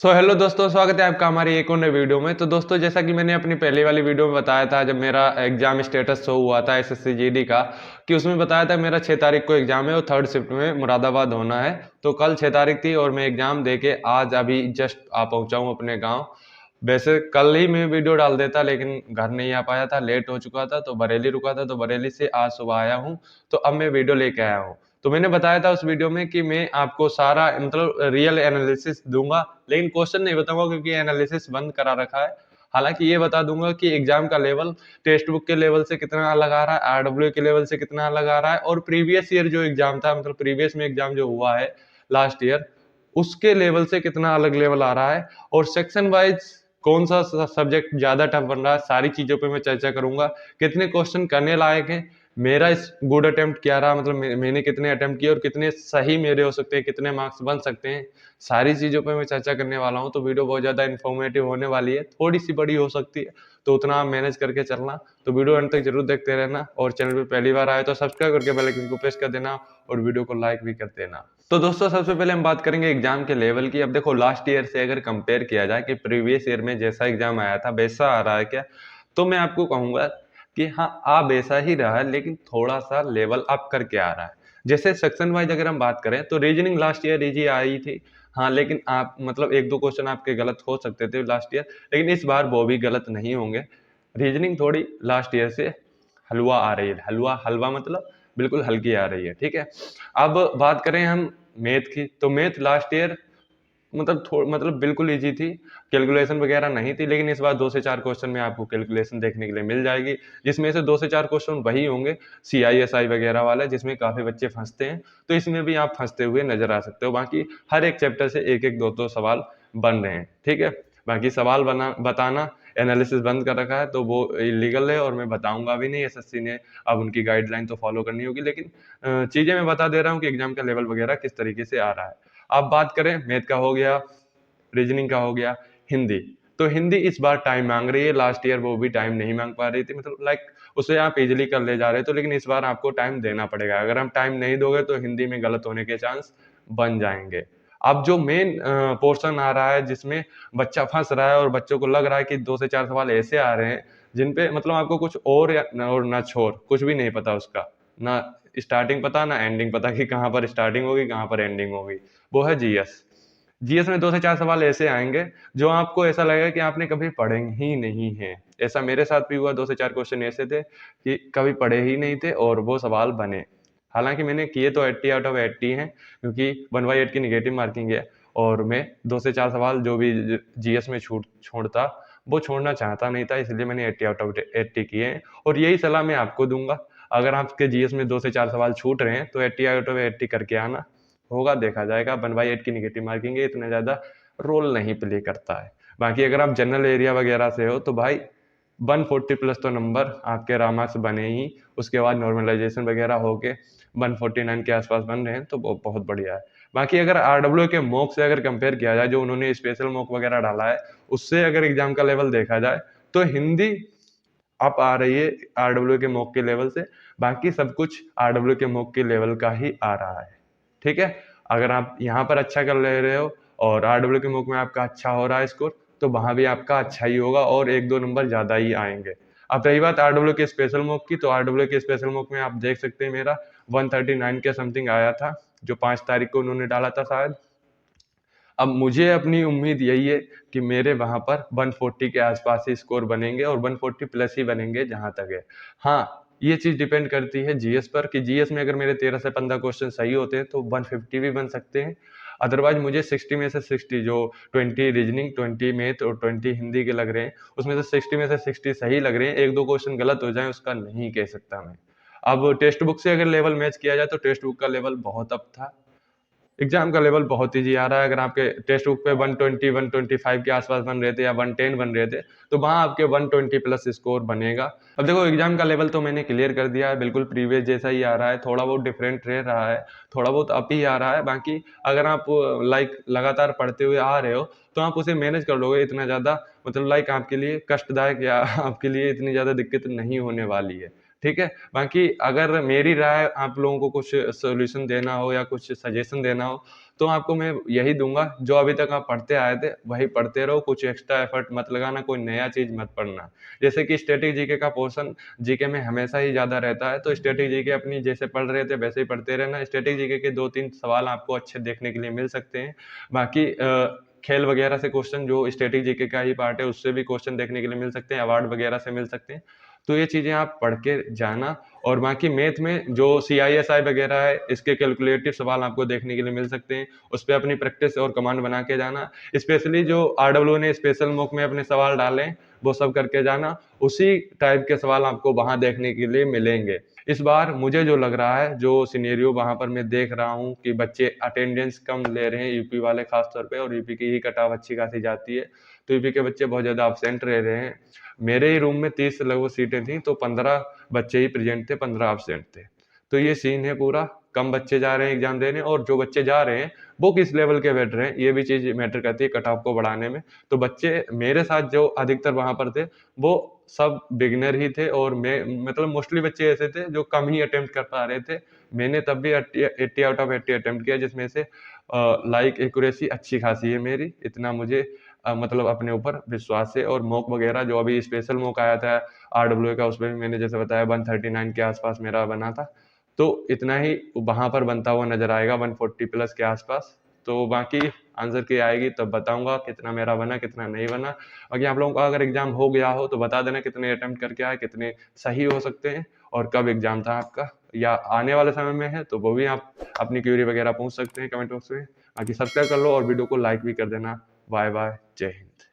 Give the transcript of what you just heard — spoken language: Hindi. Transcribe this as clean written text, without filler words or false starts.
हेलो दोस्तों, स्वागत है आपका हमारी एक और नई वीडियो में। तो दोस्तों, जैसा कि मैंने अपनी पहले वाली वीडियो में बताया था, जब मेरा एग्जाम स्टेटस शो हुआ था एसएससी जीडी का, कि उसमें बताया था मेरा 6 तारीख को एग्जाम है और थर्ड शिफ्ट में मुरादाबाद होना है। तो कल 6 तारीख थी और मैं एग्जाम दे के आज अभी जस्ट आ पहुंचा हूँ अपने गाँव। वैसे कल ही मैं वीडियो डाल देता, लेकिन घर नहीं आ पाया था, लेट हो चुका था, तो बरेली रुका था, तो बरेली से आज सुबह आया हूँ। तो अब मैं वीडियो लेके आया हूँ। तो मैंने बताया था उस वीडियो में कि मैं आपको सारा मतलब रियल एनालिसिस दूंगा, लेकिन क्वेश्चन नहीं बताऊंगा क्योंकि एनालिसिस बंद करा रखा है। हालांकि ये बता दूंगा कि एग्जाम का लेवल टेक्स्ट बुक के लेवल से कितना अलग आ रहा है, आरडब्ल्यू के लेवल से कितना अलग आ रहा है, और प्रीवियस ईयर जो एग्जाम था, मतलब प्रीवियस में एग्जाम जो हुआ है लास्ट ईयर, उसके लेवल से कितना अलग लेवल आ रहा है, और सेक्शन वाइज कौन सा सब्जेक्ट ज्यादा टफ बन रहा है, सारी चीजों पे मैं चर्चा करूंगा। कितने क्वेश्चन करने लायक हैं, मेरा इस गुड अटेम्प्ट क्या रहा, मतलब मैंने कितने अटेम्प्ट किए और कितने सही मेरे हो सकते हैं, कितने मार्क्स बन सकते हैं, सारी चीजों पे मैं चर्चा करने वाला हूं। तो वीडियो बहुत ज्यादा इन्फॉर्मेटिव होने वाली है, थोड़ी सी बड़ी हो सकती है, तो उतना आप मैनेज करके चलना। तो वीडियो अंत तक जरूर देखते रहना, और चैनल पे पहली बार आए तो सब्सक्राइब करके बेल आइकन को प्रेस कर देना, और वीडियो को लाइक भी कर देना। तो दोस्तों, सबसे पहले हम बात करेंगे एग्जाम के लेवल की। अब देखो, लास्ट ईयर से अगर कंपेयर किया जाए कि प्रीवियस ईयर में जैसा एग्जाम आया था वैसा आ रहा है क्या, तो मैं आपको कहूंगा कि हाँ, आ वैसा ही रहा है, लेकिन थोड़ा सा लेवल अप करके आ रहा है। जैसे सेक्शन वाइज अगर हम बात करें तो रीजनिंग लास्ट ईयर इजी आई थी। हाँ, लेकिन आप मतलब एक दो क्वेश्चन आपके गलत हो सकते थे लास्ट ईयर, लेकिन इस बार वो भी गलत नहीं होंगे। रीजनिंग थोड़ी लास्ट ईयर से हलवा आ रही है, हलवा हलवा मतलब बिल्कुल हल्की आ रही है, ठीक है। अब बात करें हम मैथ की, तो मैथ लास्ट ईयर मतलब बिल्कुल इजी थी, कैलकुलेशन वगैरह नहीं थी, लेकिन इस बार 2 से 4 क्वेश्चन में आपको कैलकुलेशन देखने के लिए मिल जाएगी, जिसमें से 2 से 4 क्वेश्चन वही होंगे CISI वगैरह वाले जिसमें काफी बच्चे फंसते हैं। तो इसमें भी आप फंसते हुए नजर आ सकते हो। बाकी हर एक चैप्टर से एक एक दो दो सवाल बन रहे हैं, ठीक है। बाकी सवाल बना बताना एनालिसिस बंद कर रखा है, तो वो इलीगल है और मैं बताऊंगा भी नहीं। एसएससी ने अब उनकी गाइडलाइन तो फॉलो करनी होगी, लेकिन चीजें मैं बता दे रहा हूँ कि एग्जाम का लेवल वगैरह किस तरीके से आ रहा है। अब बात करें मैथ का हो गया, रीजनिंग का हो गया, हिंदी। तो हिंदी इस बार टाइम मांग रही है, लास्ट ईयर वो भी टाइम नहीं मांग पा रही थी, मतलब लाइक उसे आप इजिली कर ले जा रहे तो, लेकिन इस बार आपको टाइम देना पड़ेगा। अगर हम टाइम नहीं दोगे तो हिंदी में गलत होने के चांस बन जाएंगे। अब जो मेन पोर्शन आ रहा है जिसमें बच्चा फंस रहा है और बच्चों को लग रहा है कि 2 से 4 सवाल ऐसे आ रहे हैं जिन पे मतलब आपको कुछ और और ना छोर कुछ भी नहीं पता, उसका ना स्टार्टिंग पता ना एंडिंग पता कि कहाँ पर स्टार्टिंग होगी कहाँ पर एंडिंग होगी, वो है जीएस। जीएस में 2 से 4 सवाल ऐसे आएंगे जो आपको ऐसा लगेगा कि आपने कभी पढ़े ही नहीं है। ऐसा मेरे साथ भी हुआ, 2 से 4 क्वेश्चन ऐसे थे कि कभी पढ़े ही नहीं थे और वो सवाल बने। हालांकि मैंने किए तो 80 आउट ऑफ 80 हैं, क्योंकि 1/8 की निगेटिव मार्किंग है, और मैं 2 से 4 सवाल जो भी जीएस में छोड़ता वो छोड़ना चाहता नहीं था, इसलिए मैंने 80 आउट ऑफ 80 किए हैं। और यही सलाह मैं आपको दूंगा, अगर आपके जीएस में 2 से 4 सवाल छूट रहे हैं तो 80 आउट ऑफ 80 करके आना, होगा देखा जाएगा। 1/8 की निगेटिव मार्किंग है, इतना ज्यादा रोल नहीं प्ले करता है। बाकी अगर आप जनरल एरिया वगैरह से हो तो भाई 140 प्लस तो नंबर आपके रामार्क्स बने ही, उसके बाद नॉर्मलाइजेशन वगैरह होके 149 के आसपास बन रहे हैं, तो वो बहुत बढ़िया है। बाकी अगर आरडब्ल्यू के मॉक से अगर कंपेयर किया जाए, जो उन्होंने स्पेशल मॉक वगैरह डाला है, उससे अगर एग्जाम का लेवल देखा जाए तो हिंदी अप आ रही है आरडब्ल्यू के मॉक के लेवल से। बाकी सब कुछ आरडब्ल्यू के मॉक के लेवल का ही आ रहा है, ठीक है। अगर आप यहाँ पर अच्छा कर ले रहे हो और आरडब्ल्यू के मुख में आपका अच्छा हो रहा है स्कोर, तो वहां भी आपका अच्छा ही होगा और एक दो नंबर ज्यादा ही आएंगे। अब रही बात आरडब्ल्यू के स्पेशल मुख की, तो आरडब्ल्यू के स्पेशल मुख में आप देख सकते हैं मेरा 139 के समथिंग आया था, जो 5 तारीख को उन्होंने डाला था शायद। अब मुझे अपनी उम्मीद यही है कि मेरे वहां पर 140 के आसपास ही स्कोर बनेंगे और 140 प्लस ही बनेंगे जहां तक है। हाँ, ये चीज डिपेंड करती है जीएस पर, कि जीएस में अगर मेरे 13 से 15 क्वेश्चन सही होते हैं तो 150 भी बन सकते हैं। अदरवाइज मुझे 60 में से 60, जो 20 रीजनिंग, 20 मैथ और 20 हिंदी के लग रहे हैं, उसमें से 60 में से 60 सही लग रहे हैं। एक दो क्वेश्चन गलत हो जाए उसका नहीं कह सकता मैं। अब टेक्स्ट बुक से अगर लेवल मैच किया जाए तो टेक्स्ट बुक का लेवल बहुत अप था, एग्जाम का लेवल बहुत ईजी आ रहा है। अगर आपके टेक्स्ट बुक पे 120 125 के आसपास बन रहे थे या 110 बन रहे थे, तो वहां आपके 120 प्लस स्कोर बनेगा। अब देखो, एग्जाम का लेवल तो मैंने क्लियर कर दिया है, बिल्कुल प्रीवियस जैसा ही आ रहा है, थोड़ा बहुत डिफरेंट रह रहा है, थोड़ा बहुत अप ही आ रहा है। बाकी अगर आप लाइक लगातार पढ़ते हुए आ रहे हो तो आप उसे मैनेज कर लोगे, इतना ज्यादा मतलब लाइक आपके लिए कष्टदायक या आपके लिए इतनी ज्यादा दिक्कत नहीं होने वाली है, ठीक है। बाकी अगर मेरी राय आप लोगों को कुछ सोल्यूशन देना हो या कुछ सजेशन देना हो, तो आपको मैं यही दूंगा, जो अभी तक आप पढ़ते आए थे वही पढ़ते रहो, कुछ एक्स्ट्रा एफर्ट मत लगाना, कोई नया चीज़ मत पढ़ना। जैसे कि स्टैटिक जीके का पोर्शन जीके में हमेशा ही ज़्यादा रहता है, तो स्टैटिक जीके अपनी जैसे पढ़ रहे थे वैसे ही पढ़ते रहना। स्टैटिक जीके के 2-3 सवाल आपको अच्छे देखने के लिए मिल सकते हैं। बाकी खेल वगैरह से क्वेश्चन, जो स्टैटिक जीके का ही पार्ट है, उससे भी क्वेश्चन देखने के लिए मिल सकते हैं, अवार्ड वगैरह से मिल सकते हैं। तो ये चीज़ें आप पढ़ के जाना। और बाकी मैथ में जो CISI वगैरह है, इसके कैलकुलेटिव सवाल आपको देखने के लिए मिल सकते हैं, उस पे अपनी प्रैक्टिस और कमांड बना के जाना। स्पेशली जो RW ने स्पेशल मॉक में अपने सवाल डाले हैं, वो सब करके जाना, उसी टाइप के सवाल आपको वहाँ देखने के लिए मिलेंगे। इस बार मुझे जो लग रहा है, जो सिनेरियो वहाँ पर मैं देख रहा हूँ कि बच्चे अटेंडेंस कम ले रहे हैं, यूपी वाले खास तौर पे, और यूपी की ही कट ऑफ अच्छी खासी जाती है, तो यूपी के बच्चे बहुत ज़्यादा अब्सेंट रह रहे हैं। मेरे ही रूम में 30 लगभग सीटें थी, तो 15 बच्चे ही प्रेजेंट थे, 15 अब्सेंट थे। तो ये सीन है पूरा, कम बच्चे जा रहे हैं एग्जाम देने, और जो बच्चे जा रहे हैं वो किस लेवल के बैठ रहे हैं, ये भी चीज़ मैटर करती है कट ऑफ को बढ़ाने में। तो बच्चे मेरे साथ जो अधिकतर वहाँ पर थे, वो सब बिगिनर ही थे, और मैं मतलब मोस्टली बच्चे ऐसे थे जो कम ही अटेम्प्ट कर पा रहे थे। मैंने तब भी 80 आउट ऑफ 80 अटेम्प्ट किया, जिसमें से लाइक एक्यूरेसी अच्छी खासी है मेरी, इतना मुझे मतलब अपने ऊपर विश्वास है। और मॉक वगैरह जो अभी स्पेशल मॉक आया था RW का, उसमें भी मैंने जैसे बताया 139 के आसपास मेरा बना था, तो इतना ही वहां पर बनता हुआ नजर आएगा, 140 प्लस के आसपास। तो बाकी आंसर की आएगी तब बताऊंगा कितना मेरा बना, कितना नहीं बना। बाकी आप लोगों का अगर एग्जाम हो गया हो तो बता देना कितने अटेम्प्ट करके आए, कितने सही हो सकते हैं, और कब एग्जाम था आपका, या आने वाले समय में है तो वो भी आप अपनी क्यूरी वगैरह पूछ सकते हैं कमेंट बॉक्स में। बाकी सब्सक्राइब कर लो और वीडियो को लाइक भी कर देना। बाय बाय, जय हिंद।